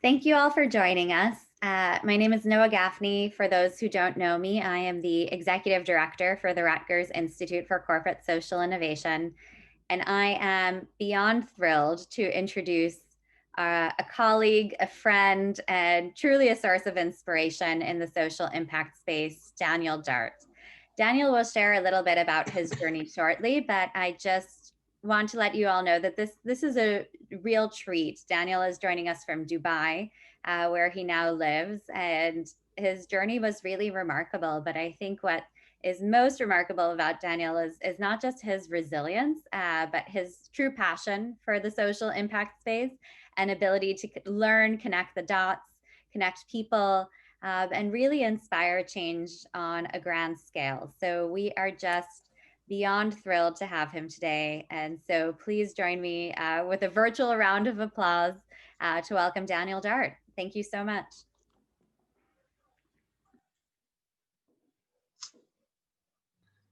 Thank you all for joining us. My name is Noah Gaffney. For those who don't know me, I am the Executive Director for the Rutgers Institute for Corporate Social Innovation, and I am beyond thrilled to introduce a colleague, a friend, and truly a source of inspiration in the social impact space, Daniel Dart. Daniel will share a little bit about his journey shortly, but I just want to let you all know that this is a real treat. Daniel is joining us from Dubai, where he now lives, and his journey was really remarkable. But I think what is most remarkable about Daniel is not just his resilience, but his true passion for the social impact space and ability to learn, connect the dots, connect people, and really inspire change on a grand scale. So we are just beyond thrilled to have him today. And so please join me with a virtual round of applause to welcome Daniel Dart. Thank you so much.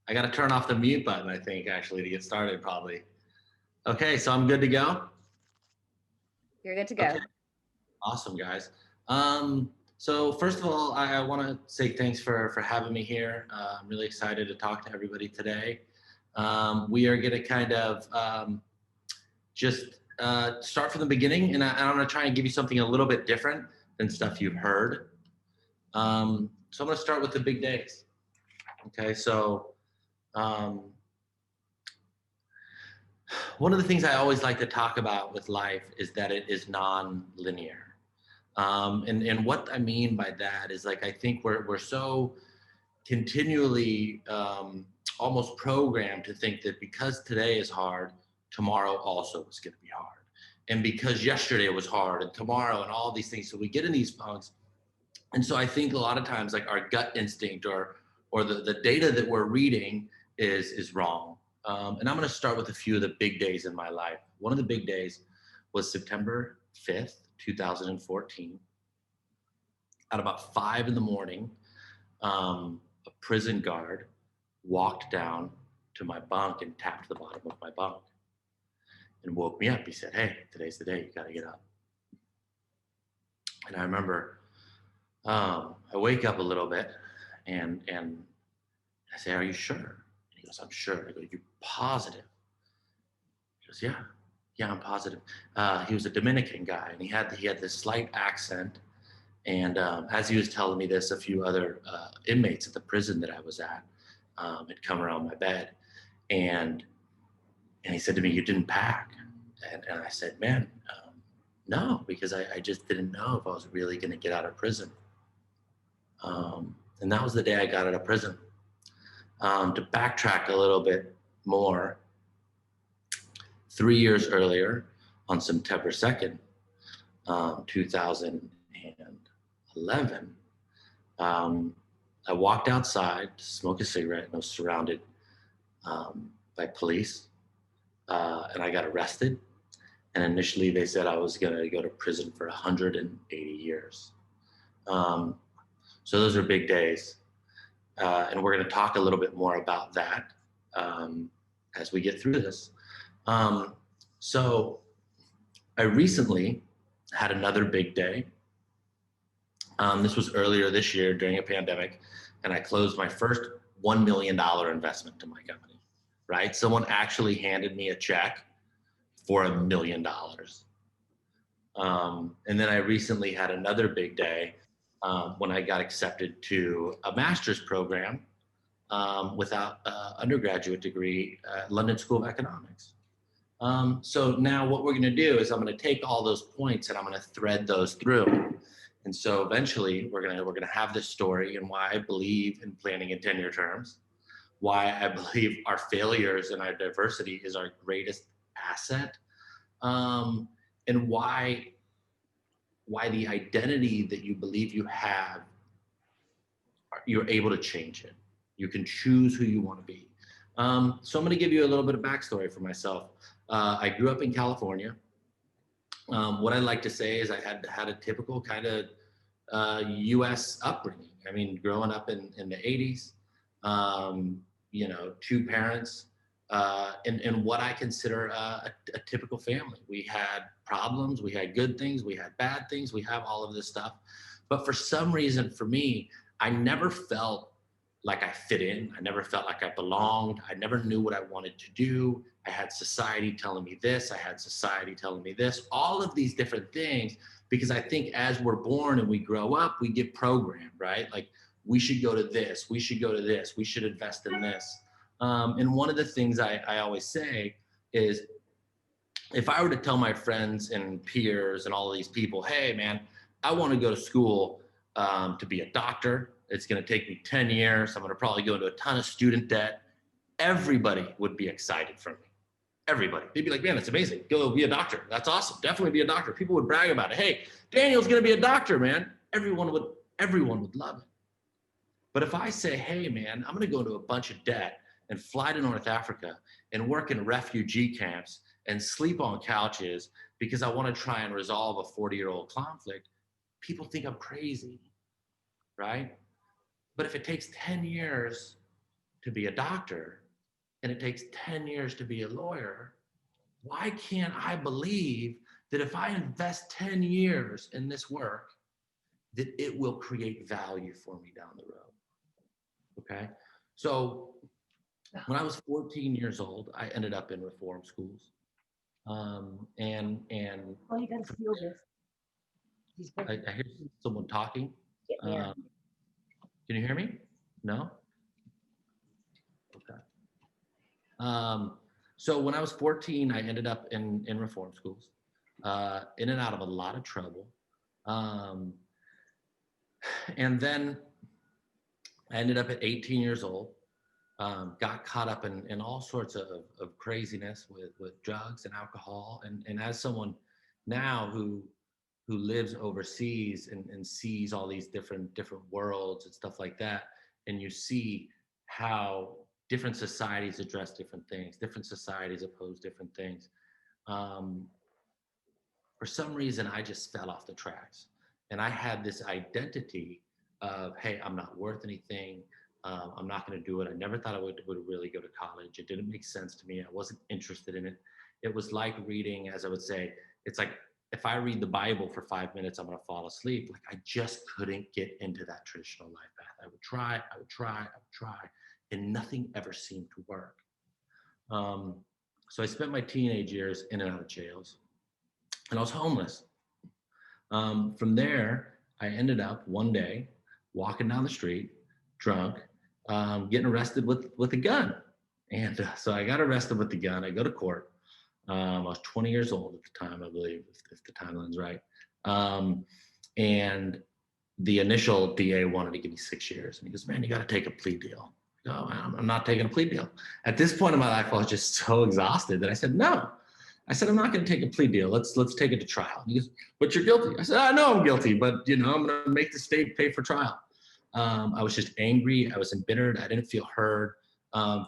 I got to turn off the mute button, I think, actually, to get started, probably. Okay, so I'm good to go? You're good to go. Okay. Awesome, guys. So first of all, I want to say thanks for having me here. I'm really excited to talk to everybody today. We are going to kind of just start from the beginning, and I'm going to try and give you something a little bit different than stuff you've heard. So I'm going to start with the big days. Okay, so one of the things I always like to talk about with life is that it is non-linear. And what I mean by that is, like, I think we're so continually almost programmed to think that because today is hard, tomorrow also is going to be hard. And because yesterday was hard and tomorrow and all these things. So we get in these funks. And so I think a lot of times, like, our gut instinct or the data that we're reading is wrong. And I'm going to start with a few of the big days in my life. One of the big days was September 5th, 2014. At about 5 in the morning, a prison guard walked down to my bunk and tapped the bottom of my bunk and woke me up. He said, "Hey, today's the day, you got to get up." And I remember I wake up a little bit and I say, "Are you sure?" And he goes, "I'm sure." I go, "You positive?" He goes, yeah, I'm positive." He was a Dominican guy, and he had this slight accent. And as he was telling me this, a few other inmates at the prison that I was at had come around my bed, and he said to me, "You didn't pack?" And I said, "Man, no, because I just didn't know if I was really going to get out of prison." And that was the day I got out of prison. To backtrack a little bit more, 3 years earlier, on September 2nd, 2011, I walked outside to smoke a cigarette, and I was surrounded by police, and I got arrested. And initially they said I was going to go to prison for 180 years. So those are big days. And we're going to talk a little bit more about that as we get through this. So I recently had another big day. This was earlier this year during a pandemic, and I closed my first $1 million investment to my company, right? Someone actually handed me a check for $1 million. And then I recently had another big day when I got accepted to a master's program without an undergraduate degree at London School of Economics. So now what we're going to do is I'm going to take all those points and I'm going to thread those through. And so eventually we're going to have this story and why I believe in planning in 10-year terms, why I believe our failures and our diversity is our greatest asset, and why the identity that you believe you have, you're able to change it. You can choose who you want to be. So I'm going to give you a little bit of backstory for myself. I grew up in California. What I like to say is I had a typical kind of U.S. upbringing. I mean, growing up in the 80s, you know, two parents, in what I consider a typical family. We had problems, we had good things, we had bad things, we have all of this stuff. But for some reason, for me, I never felt like I fit in. I never felt like I belonged. I never knew what I wanted to do. I had society telling me this. I had society telling me this, all of these different things, because I think as we're born and we grow up, we get programmed, right? Like, we should go to this, we should go to this, we should invest in this. And one of the things I always say is, if I were to tell my friends and peers and all of these people, hey, man, I want to go to school to be a doctor. It's going to take me 10 years. I'm going to probably go into a ton of student debt. Everybody would be excited for me. Everybody. They'd be like, man, that's amazing. Go be a doctor. That's awesome. Definitely be a doctor. People would brag about it. Hey, Daniel's going to be a doctor, man. Everyone would love it. But if I say, hey, man, I'm going to go into a bunch of debt and fly to North Africa and work in refugee camps and sleep on couches because I want to try and resolve a 40-year-old conflict, people think I'm crazy, right? But if it takes 10 years to be a doctor and it takes 10 years to be a lawyer, why can't I believe that if I invest 10 years in this work, that it will create value for me down the road? Okay. So when I was 14 years old, I ended up in reform schools. And Oh, you gotta steal this. He's I hear someone talking. Yeah. Can you hear me? No? Okay. So when I was 14, I ended up in reform schools, in and out of a lot of trouble. And then I ended up at 18 years old, got caught up in all sorts of craziness with drugs and alcohol. And as someone now who lives overseas and sees all these different worlds and stuff like that, and you see how different societies address different things, different societies oppose different things. For some reason, I just fell off the tracks. And I had this identity of, hey, I'm not worth anything. I'm not going to do it. I never thought I would really go to college. It didn't make sense to me. I wasn't interested in it. It was like reading, as I would say, it's like, if I read the Bible for 5 minutes, I'm going to fall asleep. Like, I just couldn't get into that traditional life path. I would try, and nothing ever seemed to work. So I spent my teenage years in and out of jails, and I was homeless. From there, I ended up one day walking down the street, drunk, getting arrested with a gun. And so I got arrested with the gun. I go to court. I was 20 years old at the time, I believe, if the timeline's right. And the initial DA wanted to give me 6 years. And he goes, man, you got to take a plea deal. No, I'm not taking a plea deal. At this point in my life, I was just so exhausted that I said, no. I said, I'm not going to take a plea deal. Let's take it to trial. And he goes, but you're guilty. I said, I know I'm guilty, but I'm going to make the state pay for trial. I was just angry. I was embittered. I didn't feel heard.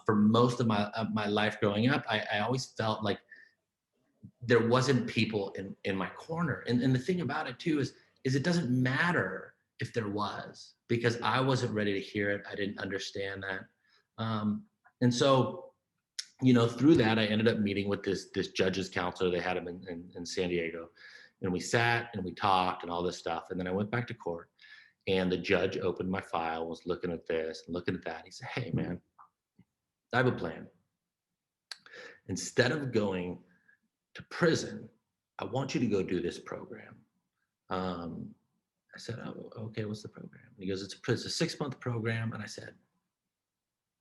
For most of my life growing up, I always felt like there wasn't people in my corner. And the thing about it too is it doesn't matter if there was, because I wasn't ready to hear it. I didn't understand that. And so, through that, I ended up meeting with this judge's counselor. They had him in San Diego, and we sat and we talked and all this stuff. And then I went back to court, and the judge opened my file, was looking at this and looking at that. He said, hey, man, I have a plan. Instead of going to prison, I want you to go do this program. I said, oh, okay, what's the program? And he goes, it's a 6-month program. And I said,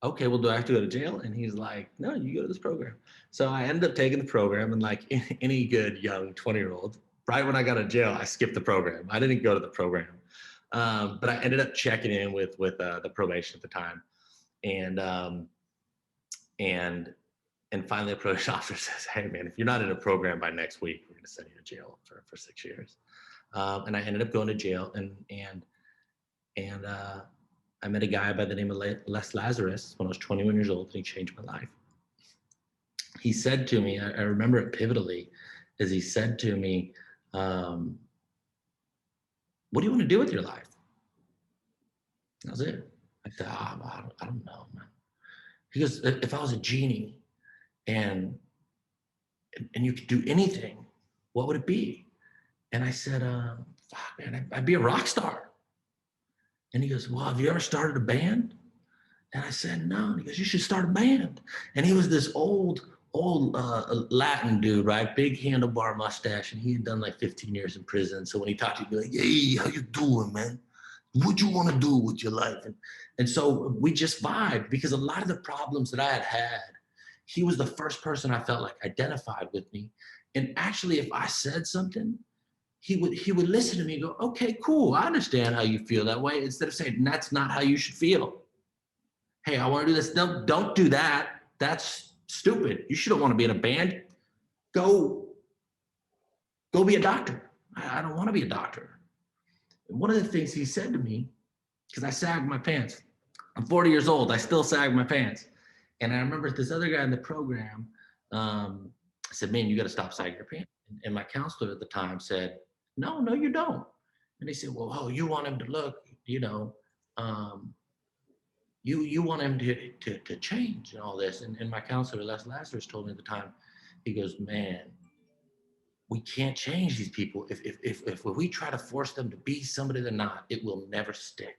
okay, well, do I have to go to jail? And he's like, no, you go to this program. So I ended up taking the program, and like any good young 20-year-old, right when I got to jail, I skipped the program. I didn't go to the program. But I ended up checking in with the probation at the time. And finally the probation officer says, hey man, if you're not in a program by next week, we're going to send you to jail for 6 years. And I ended up going to jail, and I met a guy by the name of Les Lazarus when I was 21 years old, and he changed my life. He said to me, I remember it pivotally, as he said to me, what do you want to do with your life? That was it. I said, I don't know, man. He goes, if I was a genie and you could do anything, what would it be? And I said, fuck, man, I'd be a rock star. And he goes, well, have you ever started a band? And I said, no. And he goes, you should start a band. And he was this old Latin dude, right? Big handlebar mustache. And he had done like 15 years in prison. So when he talked to you, he'd be like, hey, how you doing, man? What you want to do with your life? And so we just vibed, because a lot of the problems that I had, he was the first person I felt like identified with me. And actually, if I said something, he would listen to me and go, okay, cool. I understand how you feel that way. Instead of saying, that's not how you should feel. Hey, I want to do this. No, don't do that. That's stupid. You shouldn't want to be in a band. Go be a doctor. I don't want to be a doctor. And one of the things he said to me, because I sagged my pants. I'm 40 years old. I still sag my pants. And I remember this other guy in the program, I said, man, you got to stop sagging your pants. And my counselor at the time said, no, you don't. And they said, well, oh, you want him to look, you want him to change and all this. And my counselor, Les Lazarus, told me at the time, he goes, man, we can't change these people. If we try to force them to be somebody they're not, it will never stick,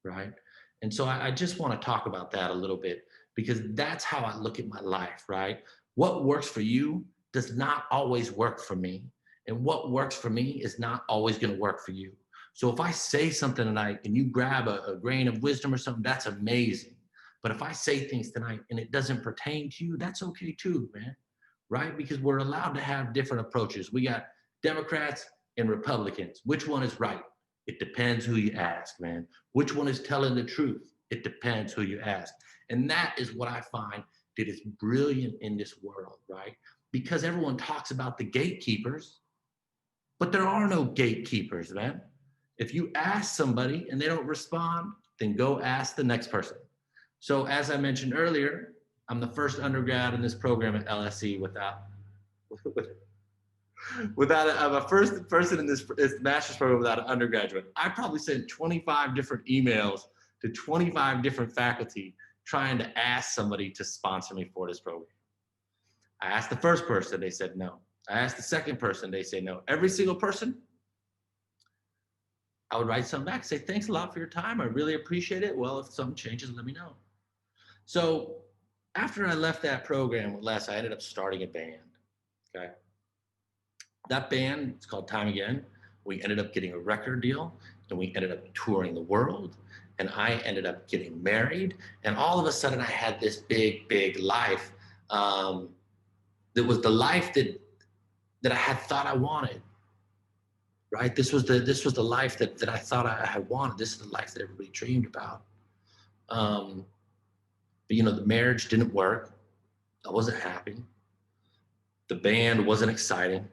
right? And so I just want to talk about that a little bit, because that's how I look at my life, right? What works for you does not always work for me. And what works for me is not always going to work for you. So if I say something tonight and you grab a grain of wisdom or something, that's amazing. But if I say things tonight and it doesn't pertain to you, that's okay too, man, right? Because we're allowed to have different approaches. We got Democrats and Republicans. Which one is right? It depends who you ask, man. Which one is telling the truth? It depends who you ask. And that is what I find that is brilliant in this world, right? Because everyone talks about the gatekeepers, but there are no gatekeepers, man. If you ask somebody and they don't respond, then go ask the next person. So as I mentioned earlier, I'm the first undergrad in this program at LSE I'm a first person in this master's program without an undergraduate. I probably sent 25 different emails to 25 different faculty trying to ask somebody to sponsor me for this program. I asked the first person, they said no. I asked the second person, they say no. Every single person, I would write something back, say, thanks a lot for your time. I really appreciate it. Well, if something changes, let me know. So after I left that program with Les, I ended up starting a band, okay? That band, it's called Time Again. We ended up getting a record deal, and we ended up touring the world, and I ended up getting married, and all of a sudden I had this big life that was the life that I had thought I wanted, right? This was the life that I thought I had wanted. This is the life that everybody dreamed about. But the marriage didn't work. I wasn't happy. The band wasn't exciting.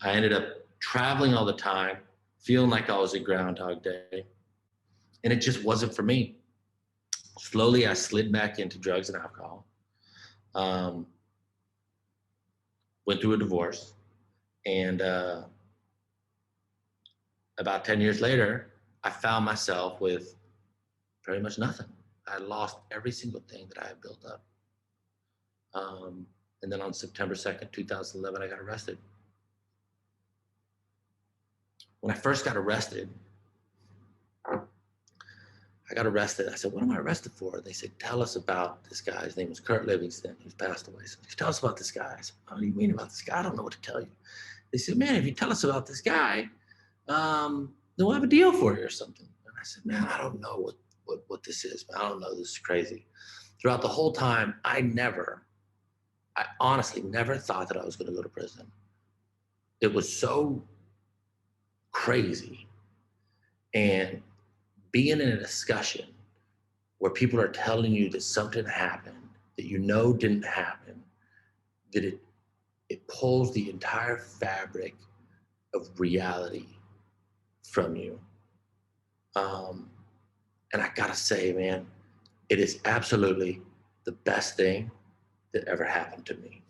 I ended up traveling all the time, feeling like I was a Groundhog Day, and it just wasn't for me. Slowly, I slid back into drugs and alcohol. Went through a divorce, and about 10 years later, I found myself with pretty much nothing. I lost every single thing that I had built up. And then on September 2nd, 2011, I got arrested. When I first got arrested, I said, what am I arrested for? They said, tell us about this guy. His name was Kurt Livingston. He's passed away. So tell us about this guy. I said, what do you mean about this guy? I don't know what to tell you. They said, man, if you tell us about this guy, then we'll have a deal for you or something. And I said, man, I don't know what this is, man. I don't know. This is crazy. Throughout the whole time, I honestly never thought that I was going to go to prison. It was so crazy. And being in a discussion where people are telling you that something happened that didn't happen, that it pulls the entire fabric of reality from you. And I gotta say, man, it is absolutely the best thing that ever happened to me.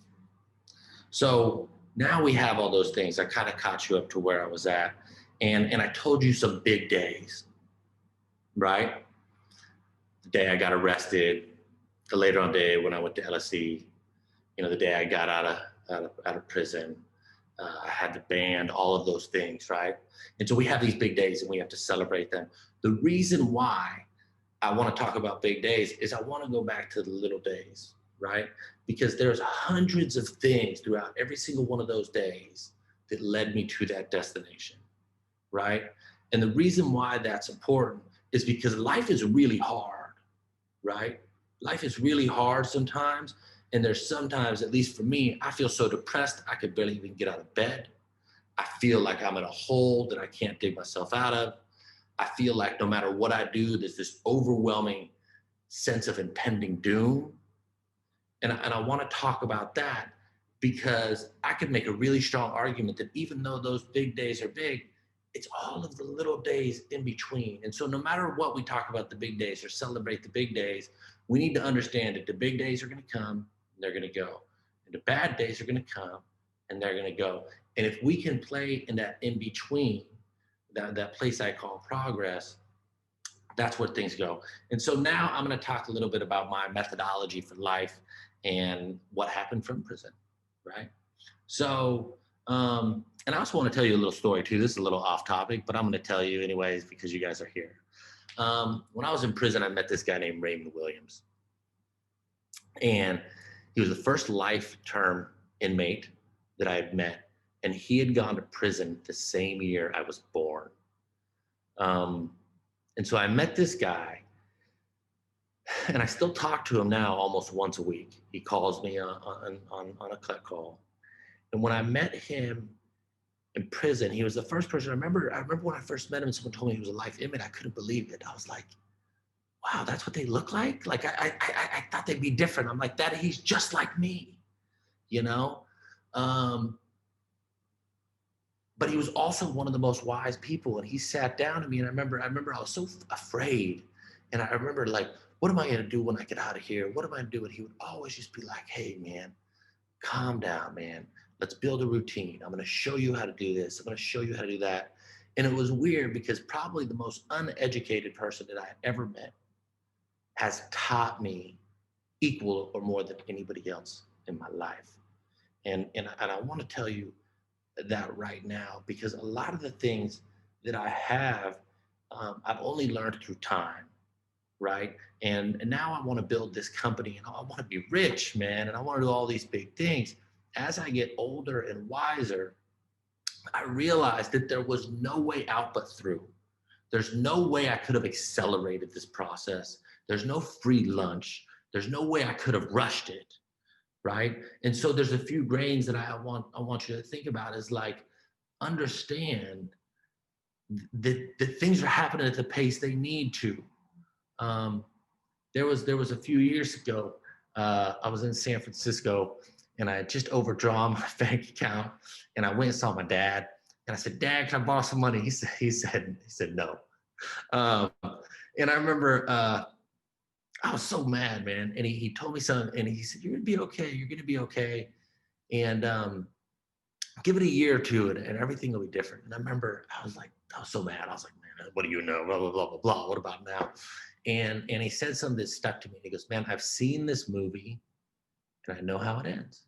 So now we have all those things. I kind of caught you up to where I was at. And I told you some big days, right? The day I got arrested, the later on day when I went to LSE, the day I got out of prison, I had the band, all of those things, right? And so we have these big days and we have to celebrate them. The reason why I want to talk about big days is I want to go back to the little days, right? Because there's hundreds of things throughout every single one of those days that led me to that destination, right? And the reason why that's important is because life is really hard, right? Life is really hard sometimes. And there's sometimes, at least for me, I feel so depressed, I could barely even get out of bed. I feel like I'm in a hole that I can't dig myself out of. I feel like no matter what I do, there's this overwhelming sense of impending doom. And I want to talk about that because I could make a really strong argument that even though those big days are big, it's all of the little days in between. And so no matter what we talk about the big days or celebrate the big days, we need to understand that the big days are going to come and they're going to go. And the bad days are going to come and they're going to go. And if we can play in that in between, that place I call progress, that's where things go. And so now I'm going to talk a little bit about my methodology for life and what happened from prison, right? So, and I also want to tell you a little story too. This is a little off topic, but I'm going to tell you anyways because you guys are here. When I was in prison, I met this guy named Raymond Williams, and he was the first life term inmate that I had met, and he had gone to prison the same year I was born. And so I met this guy, and I still talk to him now almost once a week. He calls me on a cut call. And when I met him in prison, he was the first person. I remember when I first met him and someone told me he was a life inmate, I couldn't believe it. I was like, wow, that's what they look like? Like I thought they'd be different. I'm like, that he's just like me, you know? But he was also one of the most wise people. And he sat down to me, and I remember I was so afraid. And I remember like, what am I gonna do when I get out of here? What am I gonna do? And he would always just be like, hey man, calm down, man. Let's build a routine. I'm gonna show you how to do this. I'm gonna show you how to do that. And it was weird because probably the most uneducated person that I ever met has taught me equal or more than anybody else in my life. And I want to tell you that right now because a lot of the things that I have, I've only learned through time, right? And now I want to build this company and I want to be rich, man, and I want to do all these big things. As I get older and wiser, I realized that there was no way out but through. There's no way I could have accelerated this process. There's no free lunch. There's no way I could have rushed it, right? And so there's a few grains that I want you to think about is like understand that things are happening at the pace they need to. There was a few years ago, I was in San Francisco and I had just overdrawn my bank account and I went and saw my dad and I said, Dad, can I borrow some money? He said no. Um, and I remember I was so mad, man. And he told me something and he said, you're gonna be okay. You're gonna be okay. And give it a year or two and everything will be different. And I remember I was so mad. I was like, man, what do you know? Blah, blah, blah, blah, blah. What about now? And he said something that stuck to me. He goes, man, I've seen this movie and I know how it ends.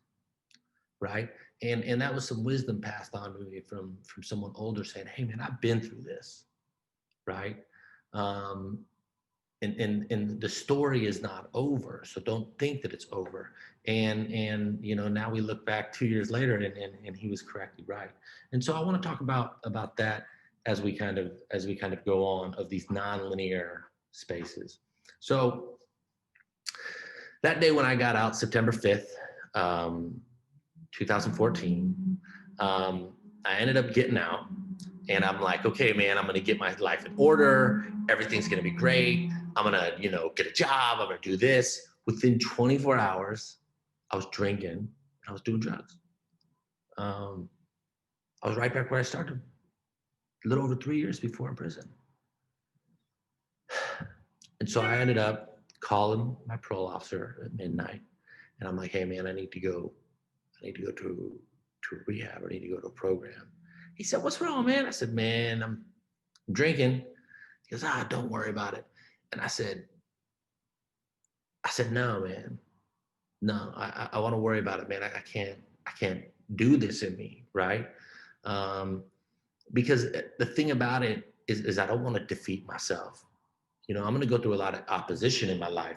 Right. And that was some wisdom passed on to me from someone older saying, hey man, I've been through this. Right. And the story is not over, so don't think that it's over. And you know, now we look back 2 years later and he was correctly right. And so I want to talk about that as we kind of go on of these nonlinear spaces. So that day when I got out, September 5th, 2014, I ended up getting out. And I'm like, okay, man, I'm gonna get my life in order. Everything's gonna be great. I'm gonna, get a job. I'm gonna do this. Within 24 hours, I was drinking and I was doing drugs. I was right back where I started, a little over 3 years before in prison. And so I ended up calling my parole officer at midnight, and I'm like, hey, man, I need to go to rehab. I need to go to a program. He said, what's wrong, man? I said, man, I'm drinking. He goes, don't worry about it. And I said, no, man. No, I want to worry about it, man. I can't do this in me, right? Um, because the thing about it is I don't want to defeat myself. You know, I'm going to go through a lot of opposition in my life,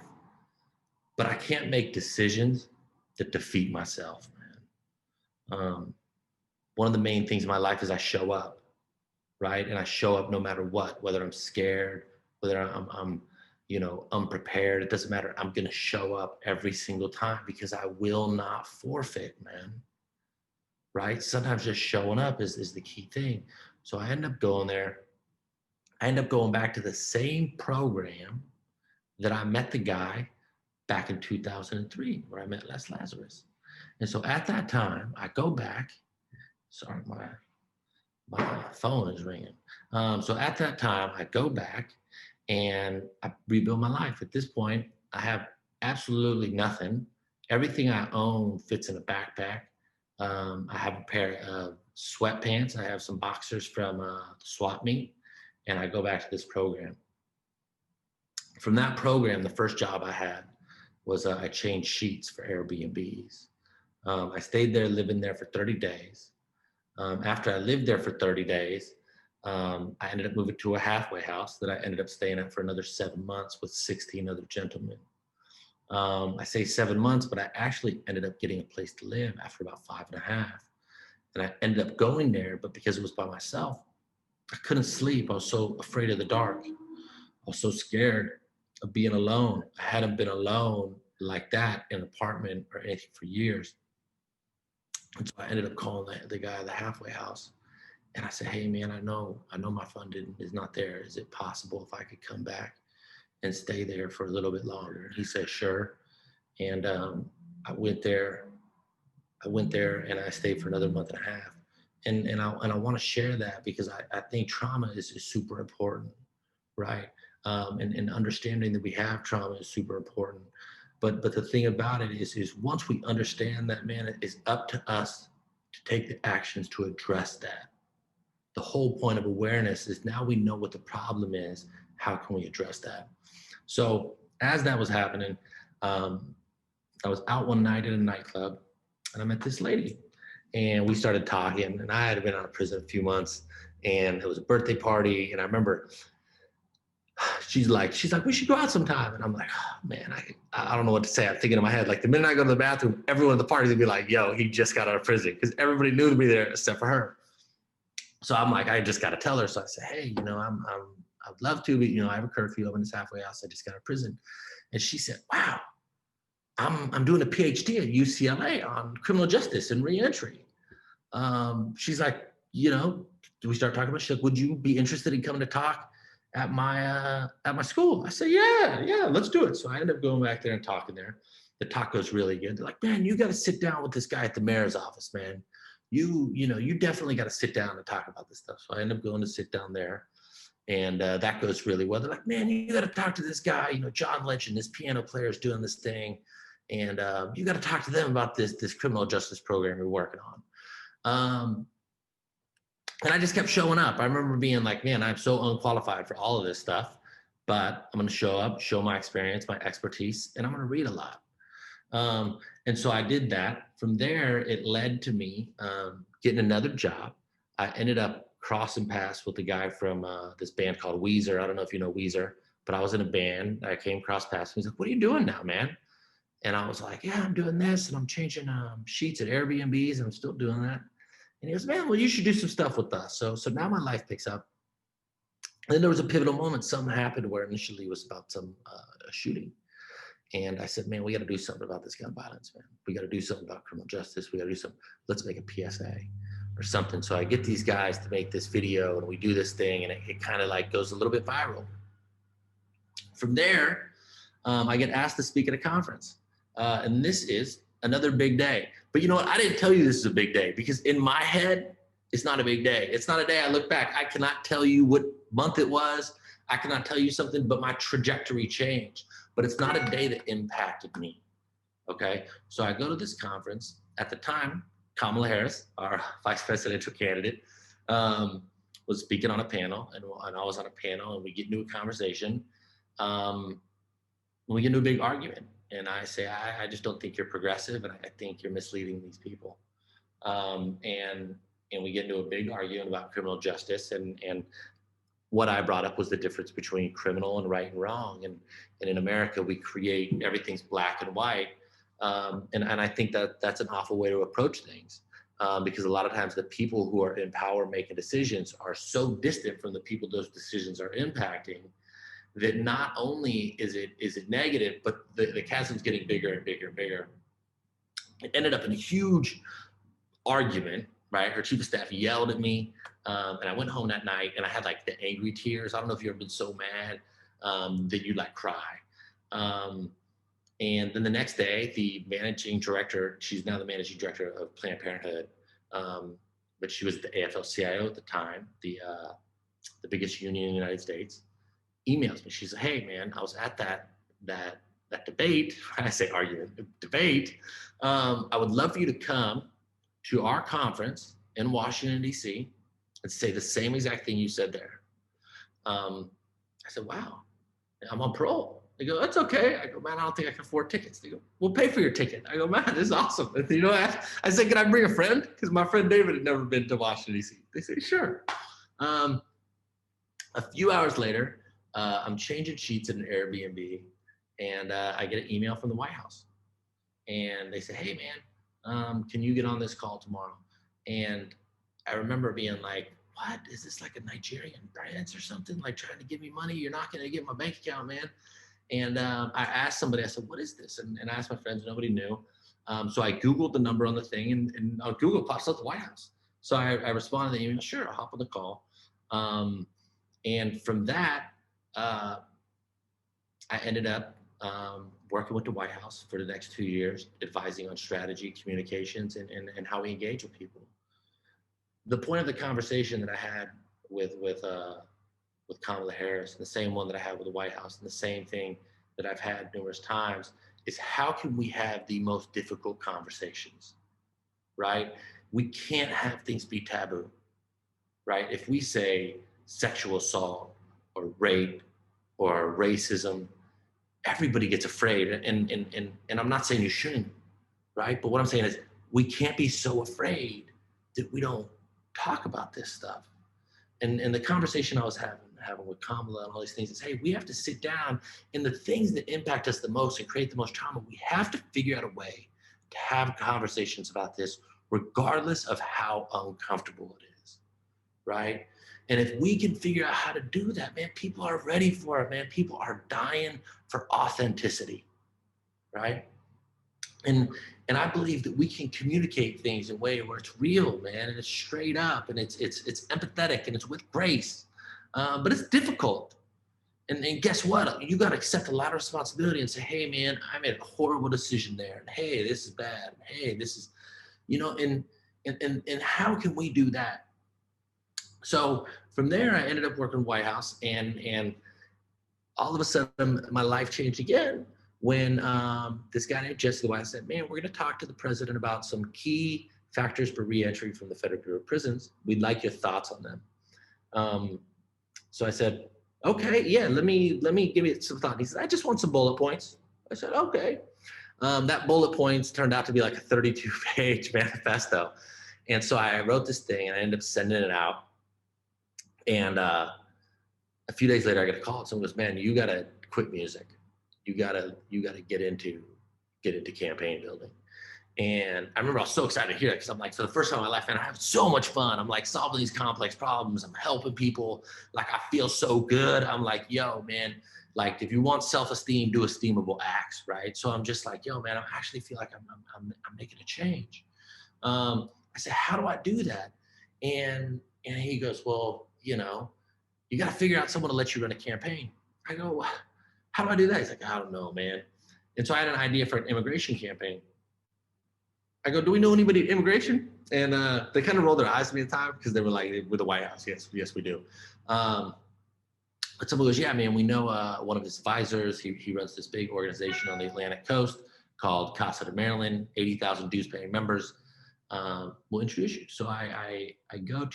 but I can't make decisions that defeat myself, man. One of the main things in my life is I show up, right? And I show up no matter what, whether I'm scared, whether I'm unprepared. It doesn't matter. I'm going to show up every single time because I will not forfeit, man. Right? Sometimes just showing up is the key thing. So I end up going there. I end up going back to the same program that I met the guy back in 2003, where I met Les Lazarus. And so at that time, I go back. Sorry, my phone is ringing. So at that time, I go back and I rebuild my life. At this point, I have absolutely nothing. Everything I own fits in a backpack. I have a pair of sweatpants. I have some boxers from the swap meet, and I go back to this program. From that program, the first job I had was I changed sheets for Airbnbs. I stayed there, living there for 30 days. After I lived there for 30 days, I ended up moving to a halfway house that I ended up staying at for another 7 months with 16 other gentlemen. I say 7 months, but I actually ended up getting a place to live after about 5.5. And I ended up going there, but because it was by myself, I couldn't sleep. I was so afraid of the dark. I was so scared of being alone. I hadn't been alone like that in an apartment or anything for years. And so I ended up calling the guy at the halfway house. And I said, hey man, I know my funding is not there. Is it possible if I could come back and stay there for a little bit longer? He said, sure. And I went there and I stayed for another month and a half. And I want to share that because I think trauma is super important, right? And understanding that we have trauma is super important. But the thing about it is once we understand that, man, it is up to us to take the actions to address that. The whole point of awareness is now we know what the problem is. How can we address that? So as that was happening, I was out one night in a nightclub and I met this lady and we started talking, and I had been out of prison a few months and it was a birthday party. And I remember she's like, we should go out sometime. And I'm like, oh, man, I don't know what to say. I'm thinking in my head, like the minute I go to the bathroom, everyone at the party would be like, yo, he just got out of prison, because everybody knew to be there except for her. So I'm like, I just got to tell her. So I said, hey, I'd love to, but I have a curfew. I'm in this halfway house. I just got out of prison. And she said, wow, I'm doing a PhD at UCLA on criminal justice and reentry. She's like, do we start talking about? She's like, would you be interested in coming to talk at my school? I said, yeah, let's do it. So I ended up going back there and talking there. The talk goes really good. They're like, man, you got to sit down with this guy at the mayor's office, man. You definitely got to sit down and talk about this stuff. So I ended up going to sit down there, and that goes really well. They're like, man, you got to talk to this guy, John Legend, this piano player is doing this thing, and you got to talk to them about this criminal justice program you're working on. And I just kept showing up. I remember being like, man, I'm so unqualified for all of this stuff, but I'm going to show up, show my experience, my expertise, and I'm going to read a lot. And so I did that. From there, it led to me getting another job. I ended up crossing paths with a guy from this band called Weezer. I don't know if you know Weezer, but I was in a band. I came cross paths. He's like, what are you doing now, man? And I was like, yeah, I'm doing this, and I'm changing sheets at Airbnbs, and I'm still doing that. And he goes, man, well, you should do some stuff with us. So now my life picks up. And then there was a pivotal moment. Something happened where initially it was about some shooting. And I said, man, we got to do something about this gun violence, man. We got to do something about criminal justice. We got to do something. Let's make a PSA or something. So I get these guys to make this video, and we do this thing, and it kind of like goes a little bit viral. From there, I get asked to speak at a conference. And this is another big day. But you know what? I didn't tell you this is a big day, because in my head, it's not a big day. It's not a day I look back. I cannot tell you what month it was. I cannot tell you something, but my trajectory changed. But it's not a day that impacted me. Okay. So I go to this conference. At the time, Kamala Harris, our vice presidential candidate, was speaking on a panel, and I was on a panel, and we get into a conversation. We get into a big argument. And I say, I just don't think you're progressive, and I think you're misleading these people. and we get into a big argument about criminal justice, and what I brought up was the difference between criminal and right and wrong. And in America, we create everything's black and white. And I think that that's an awful way to approach things, because a lot of times the people who are in power making decisions are so distant from the people those decisions are impacting that not only is it negative, but the chasm's getting bigger and bigger and bigger. It ended up in a huge argument, right? Her chief of staff yelled at me, and I went home that night and I had like the angry tears. I don't know if you've ever been so mad that you like cry. Um, and then the next day, the managing director, she's now the managing director of Planned Parenthood, but she was the AFL-CIO at the time, the biggest union in the United States, emails me. She said, "Hey, man, I was at that debate." I say argument, debate. I would love for you to come to our conference in Washington, D.C., and say the same exact thing you said there. I said, "Wow, I'm on parole." They go, "That's okay." I go, "Man, I don't think I can afford tickets." They go, "We'll pay for your ticket." I go, "Man, this is awesome." And, I said, "Can I bring a friend?" Because my friend David had never been to Washington, D.C. They say, "Sure." A few hours later, I'm changing sheets in an Airbnb, and I get an email from the White House. And they say, "Hey, man, can you get on this call tomorrow?" And I remember being like, "What? Is this like a Nigerian prince or something? Like trying to give me money? You're not going to get my bank account, man." And I asked somebody, I said, "What is this?" And I asked my friends, nobody knew. So I Googled the number on the thing, and on Google pops up the White House. So I responded to the email, "Sure, I'll hop on the call." And from that, I ended up working with the White House for the next 2 years, advising on strategy, communications, and how we engage with people. The point of the conversation that I had with Kamala Harris, the same one that I had with the White House, and the same thing that I've had numerous times, is how can we have the most difficult conversations, right? We can't have things be taboo, right? If we say sexual assault or rape or racism, everybody gets afraid. And I'm not saying you shouldn't, right? But what I'm saying is we can't be so afraid that we don't talk about this stuff. And the conversation I was having with Kamala and all these things is, hey, we have to sit down, and the things that impact us the most and create the most trauma, we have to figure out a way to have conversations about this, regardless of how uncomfortable it is, right? And if we can figure out how to do that, man, people are ready for it, man. People are dying for authenticity, right? And I believe that we can communicate things in a way where it's real, man, and it's straight up, and it's empathetic, and it's with grace. But it's difficult. And guess what? You got to accept a lot of responsibility and say, "Hey, man, I made a horrible decision there. And hey, this is bad. And hey, this is, and how can we do that?" So from there, I ended up working White House, and all of a sudden, my life changed again when this guy named Jesse the White House said, "Man, we're going to talk to the president about some key factors for reentry from the Federal Bureau of Prisons. We'd like your thoughts on them." So I said, "Okay, yeah, let me give it some thought." He said, "I just want some bullet points." I said, "Okay." That bullet points turned out to be like a 32-page manifesto. And so I wrote this thing, and I ended up sending it out. And a few days later, I get a call. Someone goes, "Man, you got to quit music. You gotta get into campaign building." And I remember I was so excited to hear it, because I'm like, for the first time in my life, man, I have so much fun. I'm like solving these complex problems. I'm helping people. Like, I feel so good. I'm like, yo, man, like, if you want self-esteem, do esteemable acts, right? So I'm just like, yo, man, I actually feel like I'm making a change. I said, "How do I do that?" And he goes, "Well, you got to figure out someone to let you run a campaign." I go, "How do I do that?" He's like, "I don't know, man." And so I had an idea for an immigration campaign. I go, "Do we know anybody at immigration?" And they kind of rolled their eyes at me at the time, because they were like, "With the White House." Yes, we do. But someone goes, "Yeah, man, we know one of his advisors. He runs this big organization on the Atlantic coast called Casa de Maryland, 80,000 dues paying members. We'll introduce you." So I go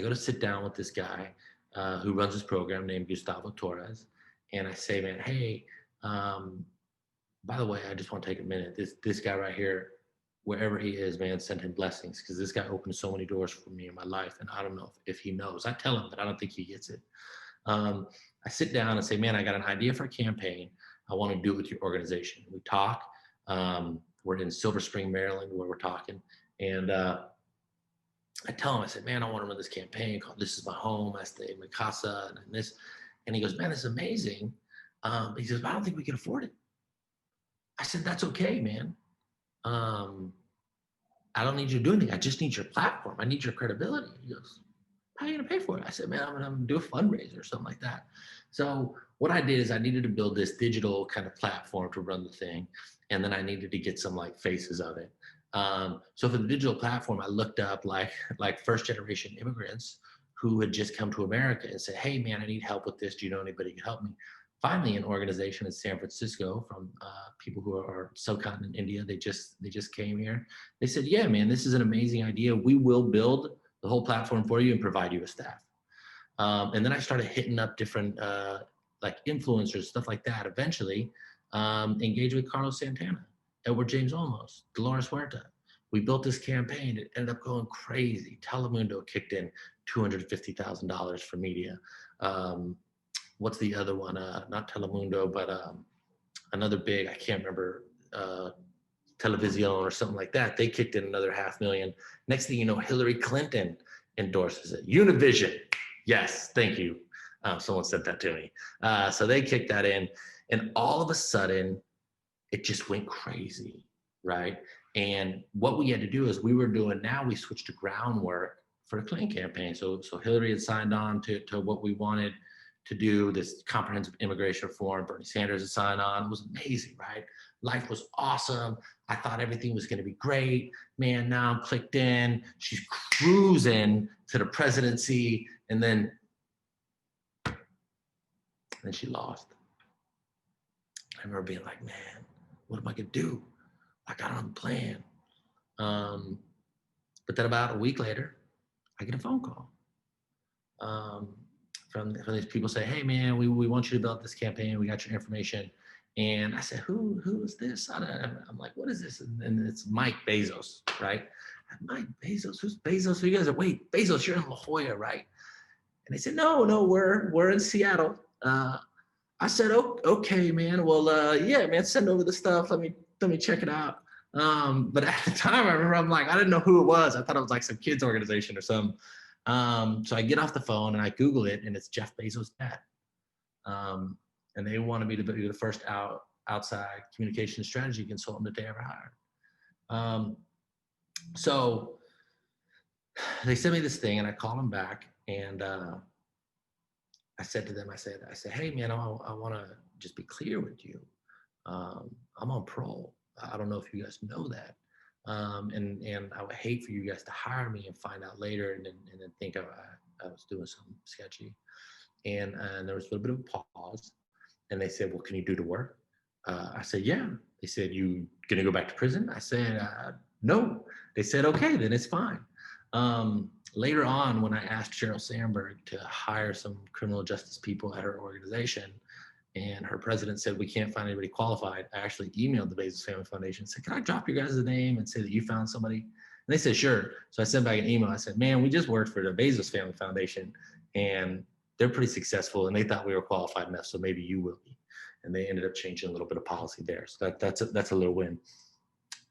to sit down with this guy who runs this program named Gustavo Torres. And I say, "Man, hey, by the way, I just want to take a minute. This guy right here, wherever he is, man, send him blessings, because this guy opened so many doors for me in my life, and I don't know if he knows. I tell him, but I don't think he gets it. I sit down and say, man, I got an idea for a campaign. I want to do it with your organization. We talk. We're in Silver Spring, Maryland, where we're talking. And I tell him, I said, man, I want to run this campaign called This Is My Home. I stay in my casa and this. And he goes, man, this is amazing. He says, but I don't think we can afford it. I said, that's okay, man. I don't need you to do anything. I just need your platform. I need your credibility. He goes, how are you going to pay for it? I said, man, I'm going to do a fundraiser or something like that. So what I did is I needed to build this digital kind of platform to run the thing. And then I needed to get some like faces of it. So for the digital platform, I looked up like first generation immigrants who had just come to America and said, hey man, I need help with this. Do you know anybody who can help me? Finally, an organization in San Francisco from people who are subcontinent India, they just came here. They said, yeah, man, this is an amazing idea. We will build the whole platform for you and provide you with staff. And then I started hitting up different like influencers, stuff like that. Eventually, engaged with Carlos Santana, Edward James Olmos, Dolores Huerta. We built this campaign. It ended up going crazy. Telemundo kicked in $250,000 for media. What's the other one? Not Telemundo, but another big, I can't remember, Television or something like that. They kicked in another $500,000. Next thing you know, Hillary Clinton endorses it. Univision. Yes, thank you. Someone sent that to me. So they kicked that in. And all of a sudden, it just went crazy, right? And what we had to do is we switched to groundwork for the Clinton campaign. So Hillary had signed on to what we wanted to do, this comprehensive immigration reform. Bernie Sanders had signed on. It was amazing, right? Life was awesome. I thought everything was going to be great. Man, now I'm clicked in. She's cruising to the presidency, and then she lost. I remember being like, man, what am I going to do? Like, I don't have a plan. But then about a week later, I get a phone call from these people say, hey, man, we want you to build this campaign. We got your information. And I said, who is this? I'm like, what is this? And it's Mike Bezos, right? Mike Bezos, who's Bezos? So you guys are, wait, Bezos, you're in La Jolla, right? And they said, no, we're in Seattle. I said, oh, okay, man. Well, yeah, man, send over the stuff. Let me check it out. But at the time, I remember I'm like, I didn't know who it was. I thought it was like some kids organization or something. So I get off the phone and I Google it, and it's Jeff Bezos' dad. And they wanted me to be the first outside communication strategy consultant that they ever hired. So they sent me this thing, and I called them back, and I said to them, I said, hey man, I want to just be clear with you. I'm on parole. I don't know if you guys know that. And I would hate for you guys to hire me and find out later and then think I was doing something sketchy. And there was a little bit of a pause. And they said, well, can you do the work? I said, yeah. They said, you gonna go back to prison? I said, no. They said, okay, then it's fine. Later on, when I asked Sheryl Sandberg to hire some criminal justice people at her organization, and her president said, we can't find anybody qualified, I actually emailed the Bezos Family Foundation and said, can I drop your guys' name and say that you found somebody? And they said, sure. So I sent back an email. I said, man, we just worked for the Bezos Family Foundation, and they're pretty successful, and they thought we were qualified enough, so maybe you will be. And they ended up changing a little bit of policy there. So that's a little win.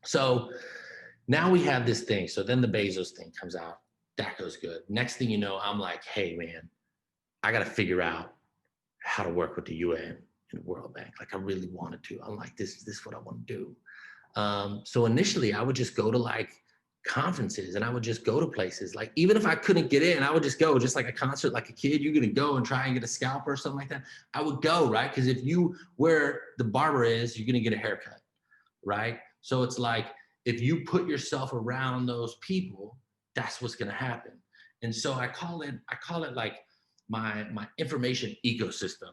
So now we have this thing. So then the Bezos thing comes out. That goes good. Next thing you know, I'm like, hey, man, I got to figure out how to work with the UN and the World Bank. Like, I really wanted to. I'm like, this is what I want to do. So initially, I would just go to like conferences, and I would just go to places. Like, even if I couldn't get in, I would just go, just like a concert, like a kid, you're going to go and try and get a scalp or something like that. I would go, right? Because if you, where the barber is, you're going to get a haircut, right? So it's like, if you put yourself around those people, that's what's going to happen. And so I call it like my information ecosystem,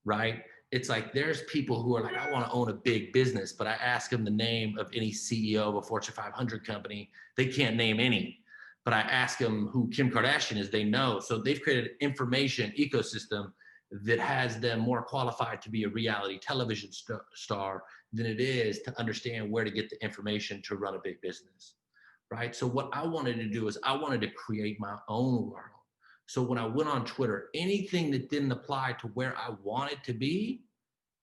right? It's like, there's people who are like, I want to own a big business, but I ask them the name of any CEO of a Fortune 500 company. They can't name any, but I ask them who Kim Kardashian is, they know. So they've created an information ecosystem that has them more qualified to be a reality television star than it is to understand where to get the information to run a big business, right? So what I wanted to do is I wanted to create my own world. So when I went on Twitter, anything that didn't apply to where I wanted to be,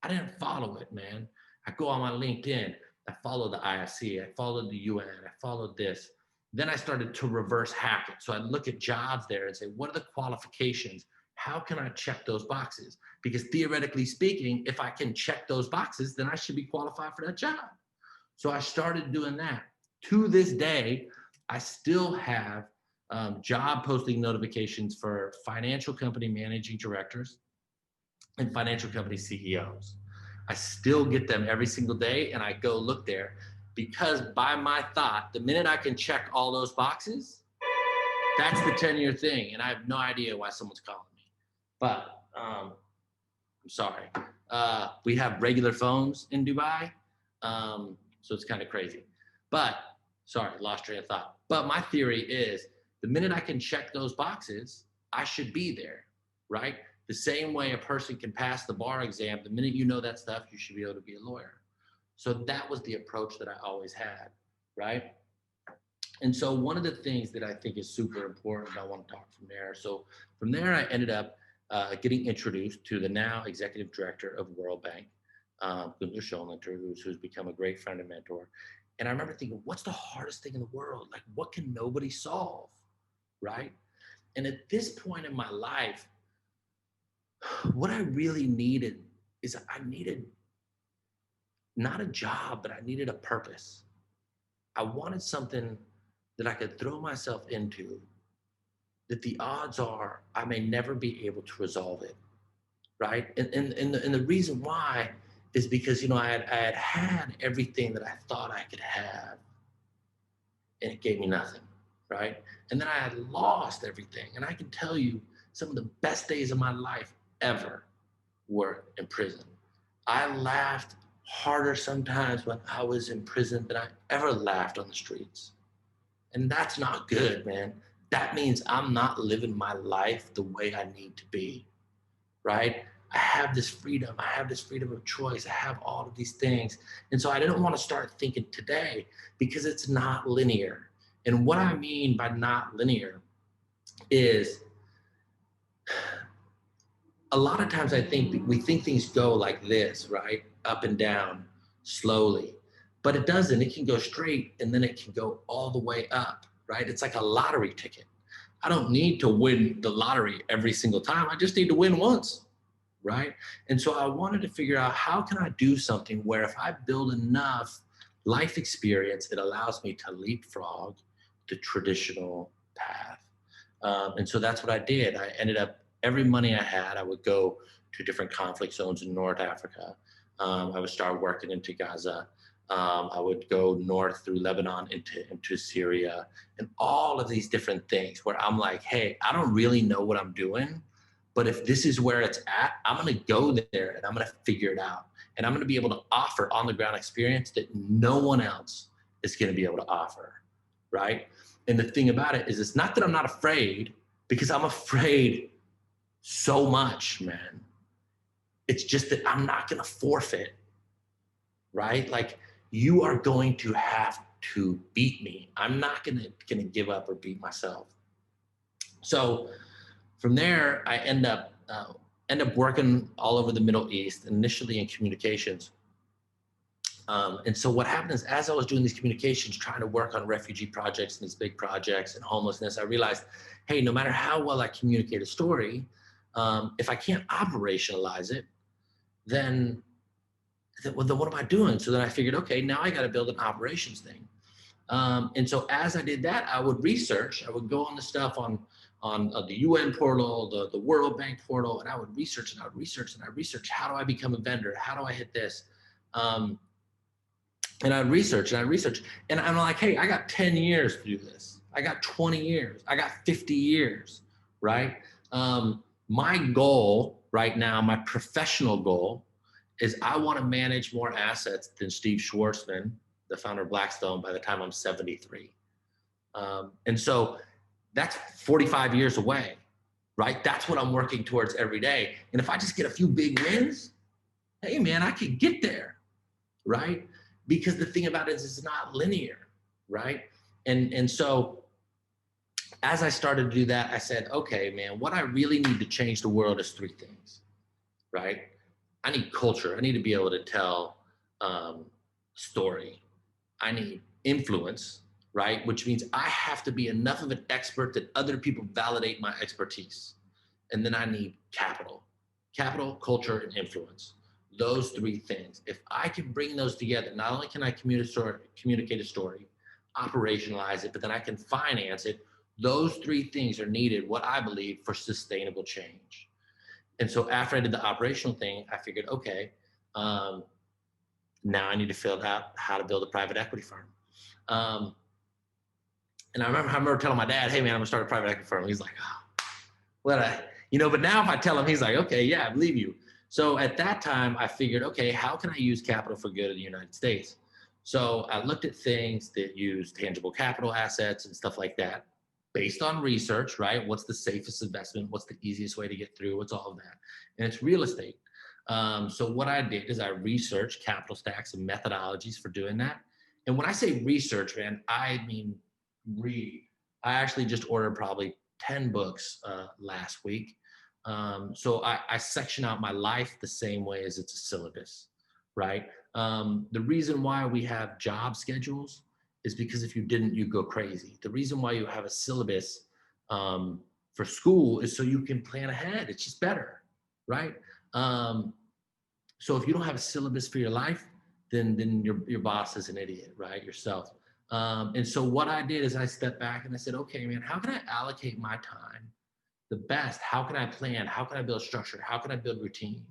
I didn't follow it, man. I go on my LinkedIn, I follow the IFC, I followed the UN, I followed this. Then I started to reverse hack it. So I'd look at jobs there and say, what are the qualifications? How can I check those boxes? Because theoretically speaking, if I can check those boxes, then I should be qualified for that job. So I started doing that. To this day, I still have job posting notifications for financial company managing directors and financial company CEOs. I still get them every single day, and I go look there because by my thought, the minute I can check all those boxes, that's the 10-year thing. And I have no idea why someone's calling me, but I'm sorry. We have regular phones in Dubai, so it's kind of crazy. But sorry, lost train of thought. But my theory is the minute I can check those boxes, I should be there, right? The same way a person can pass the bar exam, the minute you know that stuff, you should be able to be a lawyer. So that was the approach that I always had, right? And so one of the things that I think is super important, I want to talk from there. So from there, I ended up getting introduced to the now executive director of World Bank, Gunther Schoenlinter, who's become a great friend and mentor. And I remember thinking, what's the hardest thing in the world? Like, what can nobody solve, right? And at this point in my life, what I really needed is I needed not a job, but I needed a purpose. I wanted something that I could throw myself into that the odds are I may never be able to resolve it, right? And the reason why is because, you know, I had everything that I thought I could have, and it gave me nothing, right? And then I had lost everything. And I can tell you some of the best days of my life ever were in prison. I laughed harder sometimes when I was in prison than I ever laughed on the streets. And that's not good, man. That means I'm not living my life the way I need to be, right? I have this freedom. I have this freedom of choice. I have all of these things. And so I didn't want to start thinking today because it's not linear. And what I mean by not linear is a lot of times I think we think things go like this, right? Up and down, slowly. But it doesn't. It can go straight and then it can go all the way up, right? It's like a lottery ticket. I don't need to win the lottery every single time. I just need to win once, right? And so I wanted to figure out how can I do something where if I build enough life experience, it allows me to leapfrog the traditional path. And so that's what I did. I ended up, every money I had, I would go to different conflict zones in North Africa. I would start working into Gaza. I would go north through Lebanon into Syria and all of these different things where I'm like, hey, I don't really know what I'm doing, but if this is where it's at, I'm going to go there and I'm going to figure it out. And I'm going to be able to offer on the ground experience that no one else is going to be able to offer, right? And the thing about it is, it's not that I'm not afraid, because I'm afraid so much, man. It's just that I'm not going to forfeit, right? Like, you are going to have to beat me. I'm not going to give up or beat myself. So from there, I end up working all over the Middle East, initially in communications. And so what happened is, as I was doing these communications, trying to work on refugee projects and these big projects and homelessness, I realized, hey, no matter how well I communicate a story, if I can't operationalize it, then what am I doing? So then I figured, okay, now I got to build an operations thing. And so as I did that, I would research. I would go on the stuff on the UN portal, the World Bank portal, and I would research and I would research and I research. How do I become a vendor? How do I hit this? And I research and I research, and I'm like, hey, I got 10 years to do this. I got 20 years. I got 50 years, right? My goal right now, my professional goal, is I want to manage more assets than Steve Schwarzman, the founder of Blackstone, by the time I'm 73. And so that's 45 years away, right? That's what I'm working towards every day. And if I just get a few big wins, hey man, I could get there, right? Because the thing about it is it's not linear, right? And so as I started to do that, I said, okay, man, what I really need to change the world is three things, right? I need culture. I need to be able to tell story. I need influence, right? Which means I have to be enough of an expert that other people validate my expertise. And then I need capital, culture, and influence. Those three things. If I can bring those together, not only can I communicate a story, operationalize it, but then I can finance it. Those three things are needed, what I believe, for sustainable change. And so after I did the operational thing, I figured, okay, um, now I need to figure out how to build a private equity firm. Um, and I remember telling my dad, hey man, I'm gonna start a private equity firm. He's like, oh, but now if I tell him, he's like, okay, yeah, I believe you. So at that time, I figured, okay, how can I use capital for good in the United States? So I looked at things that use tangible capital assets and stuff like that based on research, right? What's the safest investment? What's the easiest way to get through? What's all of that? And it's real estate. So what I did is I researched capital stacks and methodologies for doing that. And when I say research, man, I mean read. I actually just ordered probably 10 books last week. So I section out my life the same way as it's a syllabus, right? The reason why we have job schedules is because if you didn't, you'd go crazy. The reason why you have a syllabus for school is so you can plan ahead. It's just better, right? So if you don't have a syllabus for your life, then your boss is an idiot, right? Yourself. And so what I did is I stepped back and I said, okay, man, how can I allocate my time the best? How can I plan? How can I build structure? How can I build routine?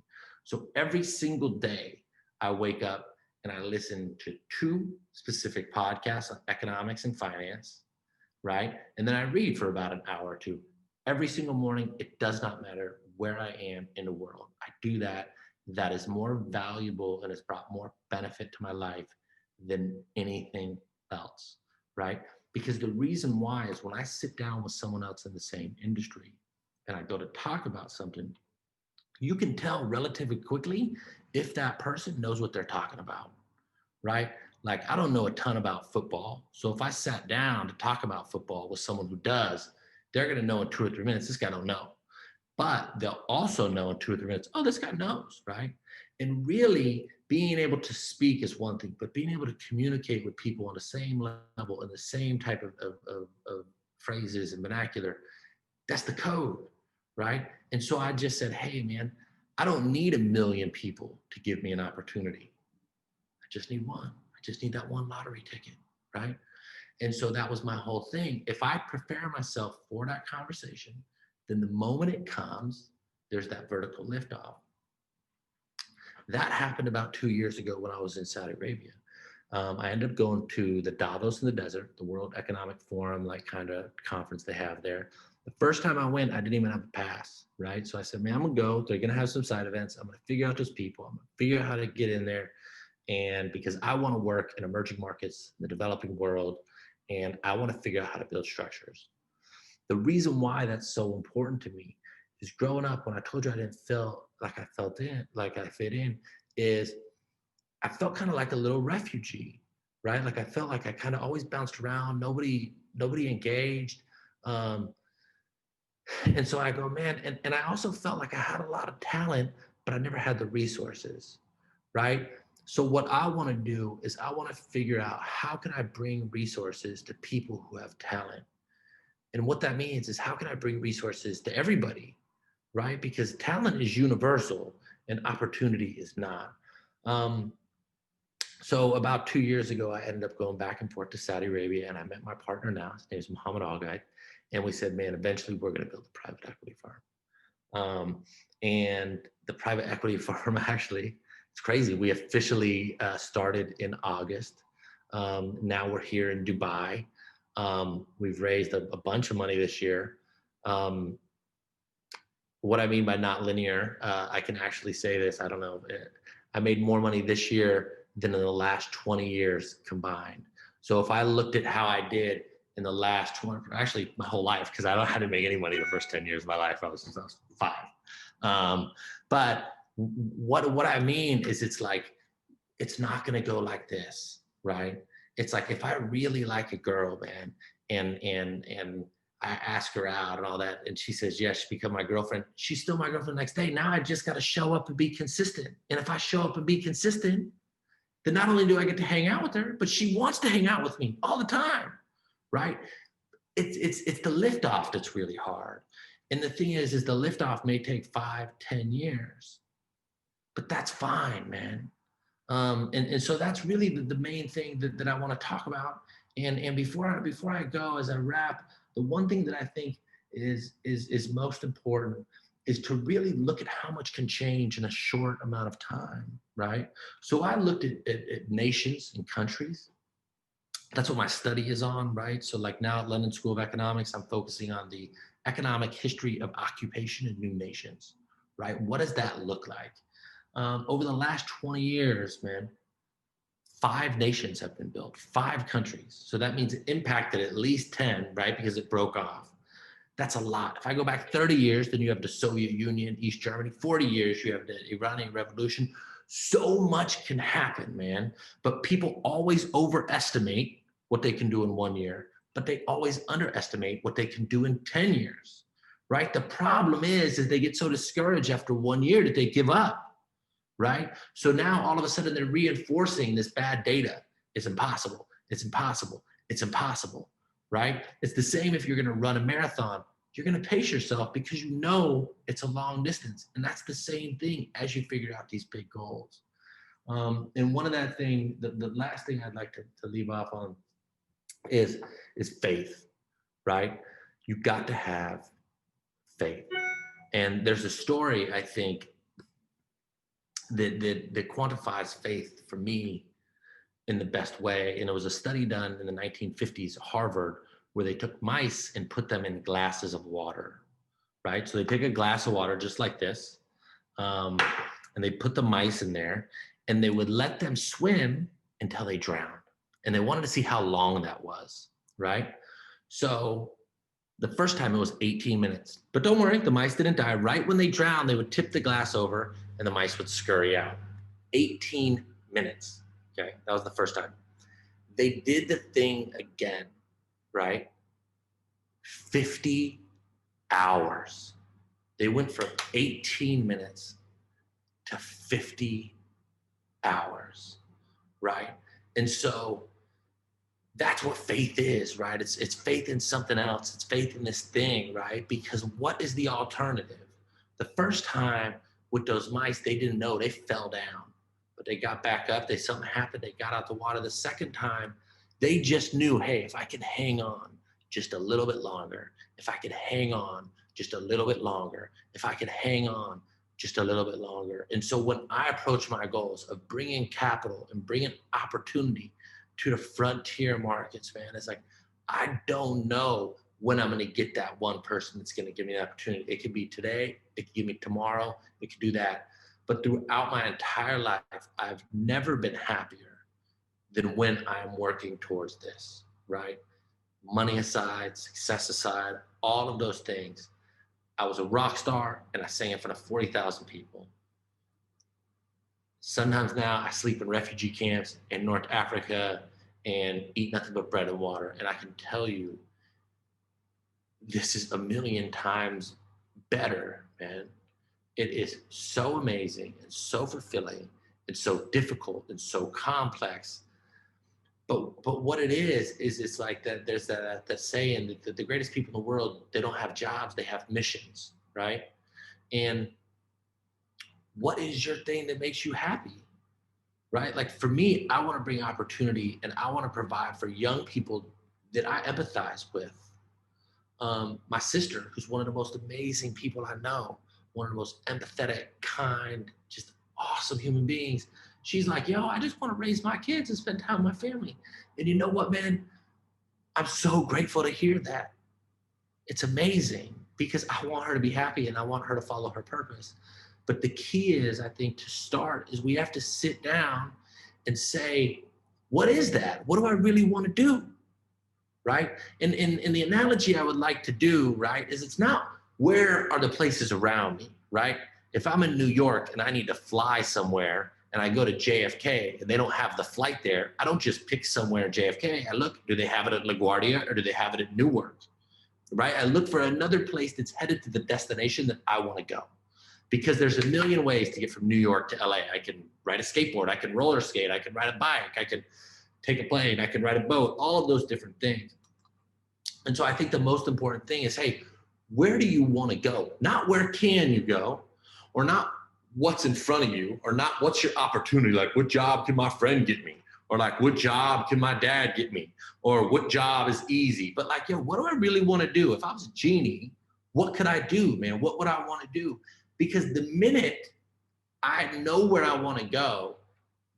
So every single day I wake up and I listen to 2 specific podcasts on economics and finance, right? And then I read for about an hour or 2 every single morning. It does not matter where I am in the world. I do that. That is more valuable and has brought more benefit to my life than anything else, right? Because the reason why is when I sit down with someone else in the same industry and I go to talk about something, you can tell relatively quickly if that person knows what they're talking about, right? Like I don't know a ton about football. So if I sat down to talk about football with someone who does, they're going to know in 2 or 3 minutes, this guy don't know. But they'll also know in 2 or 3 minutes, oh, this guy knows, right? And really being able to speak is one thing, but being able to communicate with people on the same level and the same type of phrases and vernacular, that's the code, right? And so I just said, hey, man, I don't need a million people to give me an opportunity. I just need one. I just need that one lottery ticket, right? And so that was my whole thing. If I prepare myself for that conversation, then the moment it comes, there's that vertical liftoff. That happened about 2 years ago when I was in Saudi Arabia. I ended up going to the Davos in the desert, the World Economic Forum, like kind of conference they have there. The first time I went, I didn't even have a pass, right? So I said, man, I'm gonna go. They're gonna have some side events. I'm gonna figure out those people. I'm gonna figure out how to get in there. And because I wanna work in emerging markets, in the developing world, and I wanna figure out how to build structures. The reason why that's so important to me is growing up, when I told you I didn't feel like like I fit in, is I felt kind of like a little refugee, right? Like I felt like I kind of always bounced around, nobody engaged. Um, and so I go, man, and I also felt like I had a lot of talent, but I never had the resources, right? So what I want to do is I want to figure out how can I bring resources to people who have talent. And what that means is how can I bring resources to everybody, right? Because talent is universal and opportunity is not. Um, so about 2 years ago, I ended up going back and forth to Saudi Arabia, and I met my partner now. His name is Mohammed Algaid, and we said, man, eventually we're going to build a private equity firm. And the private equity firm actually, it's crazy. We officially started in August. Now we're here in Dubai. We've raised a bunch of money this year. What I mean by not linear, I can actually say this. I don't know. I made more money this year than in the last 20 years combined. So if I looked at how I did in the last 20, actually my whole life, because I didn't make any money the first 10 years of my life. I was 5. But what I mean is it's like it's not going to go like this, right? It's like, if I really like a girl, man, and I ask her out and all that, and she says yes, she become my girlfriend, she's still my girlfriend the next day. Now I just got to show up and be consistent. And if I show up and be consistent, then not only do I get to hang out with her, but she wants to hang out with me all the time, right? It's the liftoff that's really hard. And the thing is the liftoff may take 5-10 years, but that's fine, man. And so that's really the main thing that I want to talk about. And before I go, as I wrap, the one thing that I think is most important is to really look at how much can change in a short amount of time, right? So I looked at nations and countries. That's what my study is on, right? So like now at London School of Economics, I'm focusing on the economic history of occupation in new nations, right? What does that look like? Over the last 20 years, man, 5 nations have been built, 5 countries. So that means it impacted at least 10, right? Because it broke off. That's a lot. If I go back 30 years, then you have the Soviet Union, East Germany. 40 years, you have the Iranian Revolution. So much can happen, man. But people always overestimate what they can do in 1 year, but they always underestimate what they can do in 10 years, right? The problem is they get so discouraged after 1 year that they give up, right? So now all of a sudden they're reinforcing this bad data. It's impossible. It's impossible. It's impossible, right? It's the same if you're going to run a marathon. You're going to pace yourself because you know it's a long distance. And that's the same thing as you figure out these big goals. And one of that thing, the last thing I'd like to leave off on is faith, right? You've got to have faith. And there's a story, I think, that quantifies faith for me in the best way. And it was a study done in the 1950s at Harvard where they took mice and put them in glasses of water, right? So they take a glass of water just like this, and they put the mice in there, and they would let them swim until they drowned. And they wanted to see how long that was, right? So the first time it was 18 minutes. But don't worry, the mice didn't die. Right when they drowned, they would tip the glass over and the mice would scurry out. 18 minutes. Okay, that was the first time. They did the thing again, right? 50 hours. They went from 18 minutes to 50 hours, right? And so that's what faith is, right? It's faith in something else. It's faith in this thing, right? Because what is the alternative? The first time with those mice, they didn't know. They fell down, but they got back up. Something happened. They got out the water. The second time, they just knew, hey, if I can hang on just a little bit longer, if I can hang on just a little bit longer, if I can hang on just a little bit longer. And so when I approach my goals of bringing capital and bringing opportunity to the frontier markets, man, it's like, I don't know when I'm going to get that one person that's going to give me an opportunity. It could be today, it could give me tomorrow, it could do that. But throughout my entire life, I've never been happier than when I'm working towards this, right? Money aside, success aside, all of those things. I was a rock star and I sang in front of 40,000 people. Sometimes now I sleep in refugee camps in North Africa and eat nothing but bread and water. And I can tell you, this is a million times better, man. It is so amazing and so fulfilling and so difficult and so complex. But what it is it's like that. There's that saying that the greatest people in the world, they don't have jobs, they have missions, right? And what is your thing that makes you happy, right? Like for me, I want to bring opportunity and I want to provide for young people that I empathize with. My sister, who's one of the most amazing people I know, one of the most empathetic, kind, just awesome human beings. She's like, yo, I just want to raise my kids and spend time with my family. And you know what, man? I'm so grateful to hear that. It's amazing because I want her to be happy and I want her to follow her purpose. But the key is, I think, to start is we have to sit down and say, what is that? What do I really want to do? Right? And the analogy I would like to do, right, is it's not where are the places around me, right? If I'm in New York and I need to fly somewhere and I go to JFK and they don't have the flight there, I don't just pick somewhere in JFK. I look, do they have it at LaGuardia or do they have it at Newark? Right? I look for another place that's headed to the destination that I want to go. Because there's a million ways to get from New York to LA. I can ride a skateboard, I can roller skate, I can ride a bike, I can take a plane, I can ride a boat, all of those different things. And so I think the most important thing is, hey, where do you want to go? Not where can you go, or not what's in front of you, or not what's your opportunity, like what job can my friend get me, or like what job can my dad get me, or what job is easy. But like, yo, what do I really want to do? If I was a genie, what could I do, man? What would I want to do? Because the minute I know where I want to go,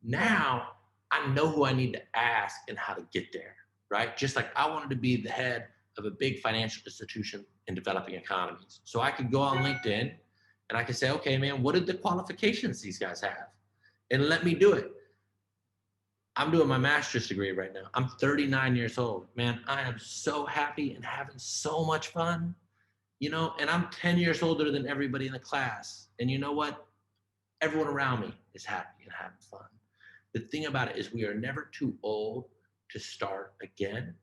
now I know who I need to ask and how to get there, right? Just like I wanted to be the head of a big financial institution in developing economies. So I could go on LinkedIn and I could say, okay, man, what are the qualifications these guys have? And let me do it. I'm doing my master's degree right now. I'm 39 years old. Man, I am so happy and having so much fun. You know, and I'm 10 years older than everybody in the class. And you know what? Everyone around me is happy and having fun. The thing about it is we are never too old to start again,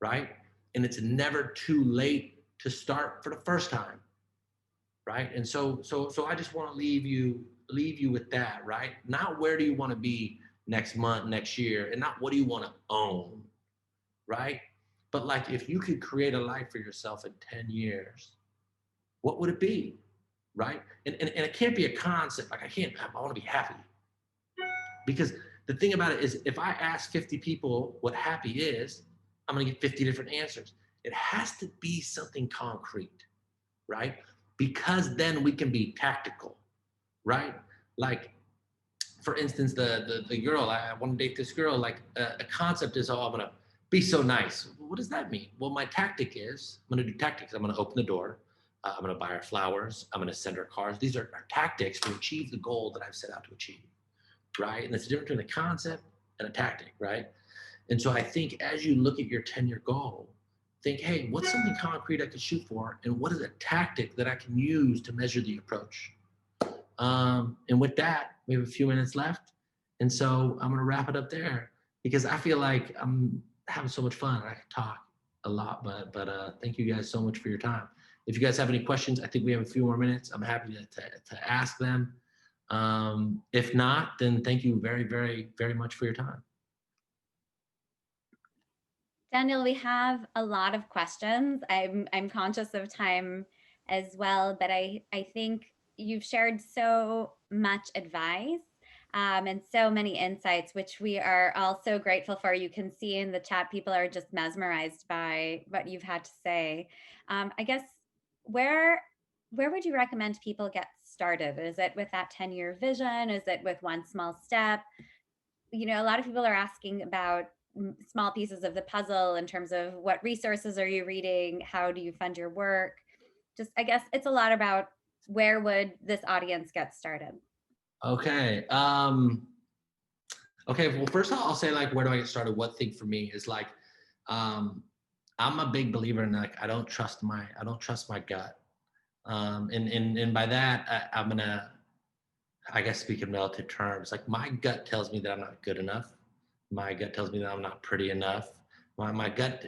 right? And it's never too late to start for the first time, right? And so I just want to leave you with that, right? Not where do you want to be next month, next year, and not what do you want to own, right? But like, if you could create a life for yourself in 10 years, what would it be? Right? And it can't be a concept. Like, I want to be happy. Because the thing about it is, if I ask 50 people what happy is, I'm going to get 50 different answers. It has to be something concrete, right? Because then we can be tactical, right? Like, for instance, the girl, I want to date this girl, like a concept is, oh, I'm going to be so nice. What does that mean? Well, my tactic is, I'm going to do tactics. I'm going to open the door. I'm going to buy her flowers. I'm going to send her cards. These are tactics to achieve the goal that I've set out to achieve, right? And there's a difference between a concept and a tactic, right? And so I think as you look at your 10-year goal, think, hey, what's something concrete I can shoot for? And what is a tactic that I can use to measure the approach? And with that, we have a few minutes left. And so I'm going to wrap it up there because I feel like I'm having so much fun. I could talk a lot, but thank you guys so much for your time. If you guys have any questions, I think we have a few more minutes. I'm happy to ask them. If not, then thank you very, very, very much for your time. Daniel, we have a lot of questions. I'm conscious of time as well, but I think you've shared so much advice and so many insights, which we are all so grateful for. You can see in the chat, people are just mesmerized by what you've had to say. I guess, where would you recommend people get started? Is it with that 10-year vision? Is it with one small step? You know, a lot of people are asking about small pieces of the puzzle in terms of what resources are you reading? How do you fund your work? Just, I guess it's a lot about where would this audience get started? Okay. Okay. Well, first I'll say, like, where do I get started? One thing for me is like, I'm a big believer in, like, I don't trust my gut. And by that, I'm gonna, I guess, speak in relative terms. Like, my gut tells me that I'm not good enough. My gut tells me that I'm not pretty enough. My gut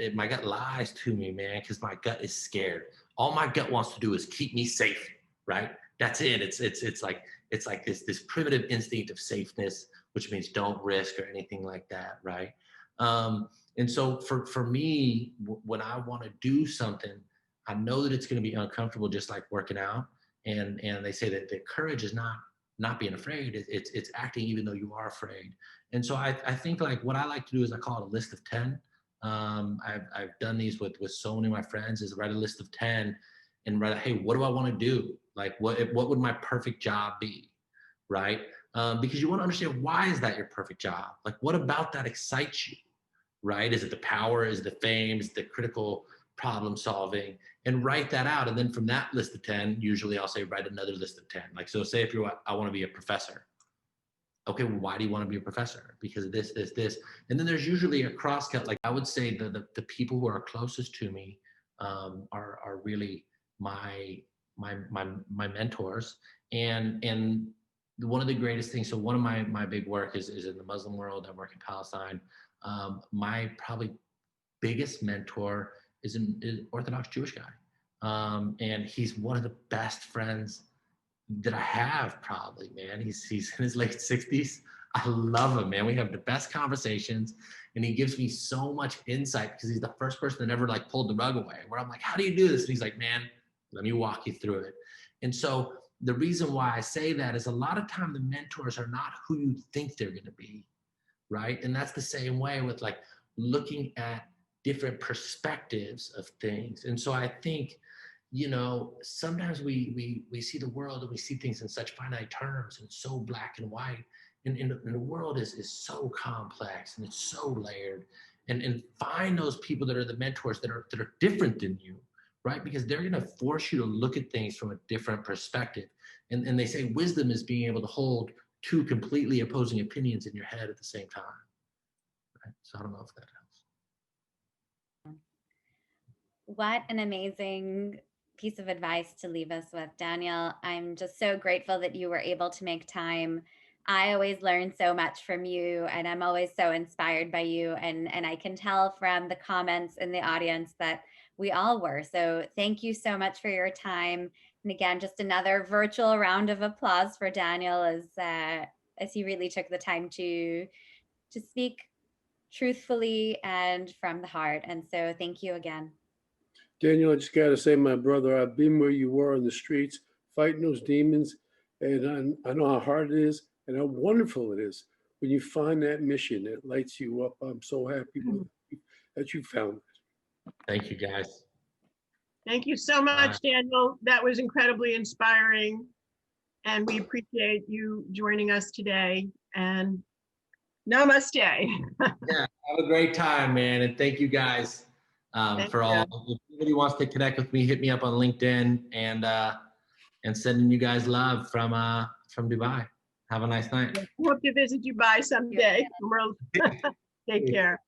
lies to me, man, because my gut is scared. All my gut wants to do is keep me safe, right? That's it. It's like this primitive instinct of safeness, which means don't risk or anything like that, right? And so for me, when I want to do something, I know that it's going to be uncomfortable, just like working out. And they say that the courage is not being afraid. It's acting even though you are afraid. And so I think, like, what I like to do is I call it a list of 10. I've done these with so many of my friends, is write a list of 10 and write, hey, what do I want to do? Like, what would my perfect job be, right? Because you want to understand, why is that your perfect job? Like, what about that excites you, right? Is it the power? Is it the fame? Is it the critical problem solving? And write that out. And then from that list of 10, usually I'll say, write another list of 10. Like, so say if I want to be a professor. Okay, well, why do you want to be a professor? Because of this, this, this. And then there's usually a crosscut. Like, I would say the people who are closest to me are really my mentors. And one of the greatest things, so one of my big work is in the Muslim world. I work in Palestine. My probably biggest mentor is an Orthodox Jewish guy. And he's one of the best friends that I have, probably, man. He's in his late 60s. I love him, man. We have the best conversations, and he gives me so much insight because he's the first person that ever like pulled the rug away, where I'm like, how do you do this? And he's like, man, let me walk you through it. And so the reason why I say that is a lot of time the mentors are not who you think they're going to be, right? And that's the same way with like looking at different perspectives of things. And so I think, you know, sometimes we see the world and we see things in such finite terms and so black and white. And the world is so complex and it's so layered. And find those people that are the mentors that are different than you, right? Because they're going to force you to look at things from a different perspective. And they say wisdom is being able to hold two completely opposing opinions in your head at the same time. Right? So I don't know if that helps. What an amazing piece of advice to leave us with, Daniel. I'm just so grateful that you were able to make time. I always learn so much from you, and I'm always so inspired by you. And I can tell from the comments in the audience that we all were. So thank you so much for your time. And again, just another virtual round of applause for Daniel as he really took the time to speak truthfully and from the heart. And so thank you again. Daniel, I just got to say, my brother, I've been where you were on the streets fighting those demons, and I know how hard it is and how wonderful it is when you find that mission that lights you up. I'm so happy that you found it. Thank you, guys. Thank you so much, Daniel. That was incredibly inspiring, and we appreciate you joining us today. And namaste. Yeah, have a great time, man, and thank you guys. For all. If anybody wants to connect with me, hit me up on LinkedIn, and sending you guys love from Dubai. Have a nice night. Hope to visit Dubai someday. Take care.